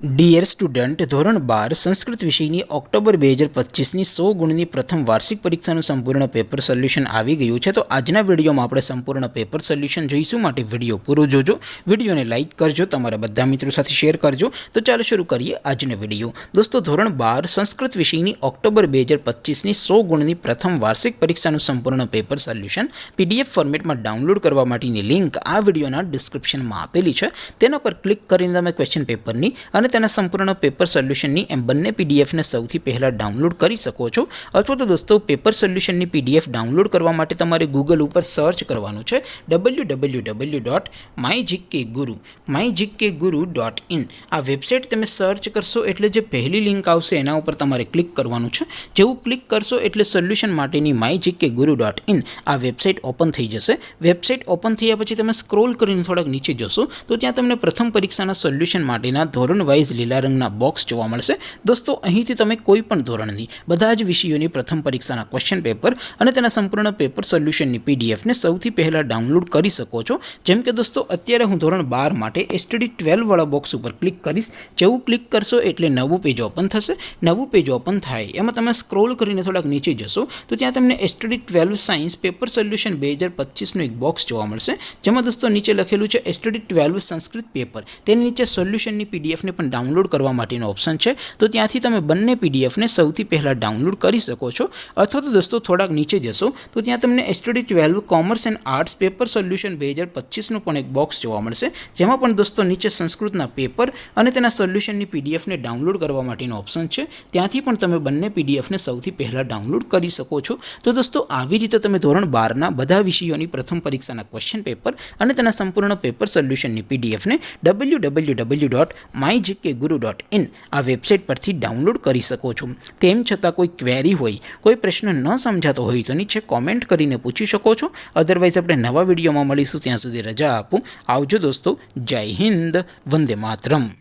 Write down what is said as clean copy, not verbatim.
Dear student, ધોરણ 12 સંસ્કૃત વિષયની October 2025ની 100 ગુણની પ્રથમ વાર્ષિક પરીક્ષાનું સંપૂર્ણ પેપર સોલ્યુશન આવી ગયું છે। તો આજના વિડીયોમાં આપણે સંપૂર્ણ પેપર સોલ્યુશન જોઈશું, માટે વિડીયો પૂરો જોજો। વિડીયોને લાઇક કરજો, તમારા બધા મિત્રો સાથે શેર કરજો। તો ચાલો શરૂ કરીએ આજનો વિડીયો। દોસ્તો, ધોરણ 12 સંસ્કૃત વિષયની ઓક્ટોબર 2025ની 100 ગુણની પ્રથમ વાર્ષિક પરીક્ષાનું સંપૂર્ણ પેપર સોલ્યુશન PDF ફોર્મેટમાં ડાઉનલોડ કરવા માટેની લિંક આ વિડીયોના ડિસ્ક્રિપ્શનમાં આપેલી છે। તેના પર ક્લિક કરીને તમે ક્વેશ્ચન પેપરની અને તેના સંપૂર્ણ પેપર સોલ્યુશનની એમ બંને પીડીએફને સૌથી પહેલાં ડાઉનલોડ કરી શકો છો। અથવા તો દોસ્તો, પેપર સોલ્યુશનની PDF ડાઉનલોડ કરવા માટે તમારે ગૂગલ ઉપર સર્ચ કરવાનું છે www.mygkguru.in। આ વેબસાઇટ તમે સર્ચ કરશો એટલે જે પહેલી લિંક આવશે એના ઉપર તમારે ક્લિક કરવાનું છે। જેવું ક્લિક કરશો એટલે સોલ્યુશન માટેની mygkguru.in આ વેબસાઇટ ઓપન થઈ જશે। વેબસાઇટ ઓપન થયા પછી તમે સ્ક્રોલ કરીને થોડાક નીચે જશો તો ત્યાં તમને પ્રથમ પરીક્ષાના સોલ્યુશન માટેના ધોરણ વાઇઝ લીલા રંગના બોક્સ જોવા મળશે। દોસ્તો, અહીંથી તમે કોઈ પણ ધોરણની બધા જ વિષયોની પ્રથમ પરીક્ષાના ક્વેશ્ચન પેપર અને તેના સંપૂર્ણ પેપર સોલ્યુશનની પીડીએફને સૌથી પહેલાં ડાઉનલોડ કરી શકો છો। જેમ કે દોસ્તો, અત્યારે હું ધોરણ 12 માટે STD 12 વાળા બોક્સ ઉપર ક્લિક કરીશ। જેવું ક્લિક કરશો એટલે નવું પેજ ઓપન થશે। નવું પેજ ઓપન થાય એમાં તમે સ્ક્રોલ કરીને થોડાક નીચે જશો તો ત્યાં તમને STD 12 સાયન્સ પેપર સોલ્યુશન 2025નું એક બોક્સ જોવા મળશે, જેમાં દોસ્તો નીચે લખેલું છે STD 12 સંસ્કૃત પેપર। તેની નીચે સોલ્યુશનની પીડીએફને પણ ડાઉનલોડ કરવા માટેનો ઓપ્શન છે। તો ત્યાંથી તમે બંને પીડીએફને સૌથી પહેલાં ડાઉનલોડ કરી શકો છો। અથવા તો દોસ્તો, થોડાક નીચે જશો તો ત્યાં તમને STD 12 commerce and arts paper solution 2025નું પણ એક બોક્સ જોવા મળશે, જેમાં પણ દોસ્તો નીચે સંસ્કૃતના પેપર અને તેના સોલ્યુશનની પીડીએફને ડાઉનલોડ કરવા માટેનો ઓપ્શન છે। ત્યાંથી પણ તમે બંને પીડીએફને સૌથી પહેલાં ડાઉનલોડ કરી શકો છો। તો દોસ્તો, આવી રીતે તમે ધોરણ 12ના બધા વિષયોની પ્રથમ પરીક્ષાના ક્વેશ્ચન પેપર અને તેના સંપૂર્ણ પેપર સોલ્યુશનની પીડીએફને www.mygkguru.in આ વેબસાઇટ પરથી ડાઉનલોડ કરી શકો છો। તેમ છતાં કોઈ ક્વેરી હોય, કોઈ પ્રશ્ન ન સમજાતો હોય તો નીચે કોમેન્ટ કરીને પૂછી શકો છો। અધરવાઇઝ આપણે નવા વિડીયોમાં મળીશું, ત્યાં સુધી રજા આપું। આવજો દોસ્તો, જય હિન્દ, વંદે માતરમ।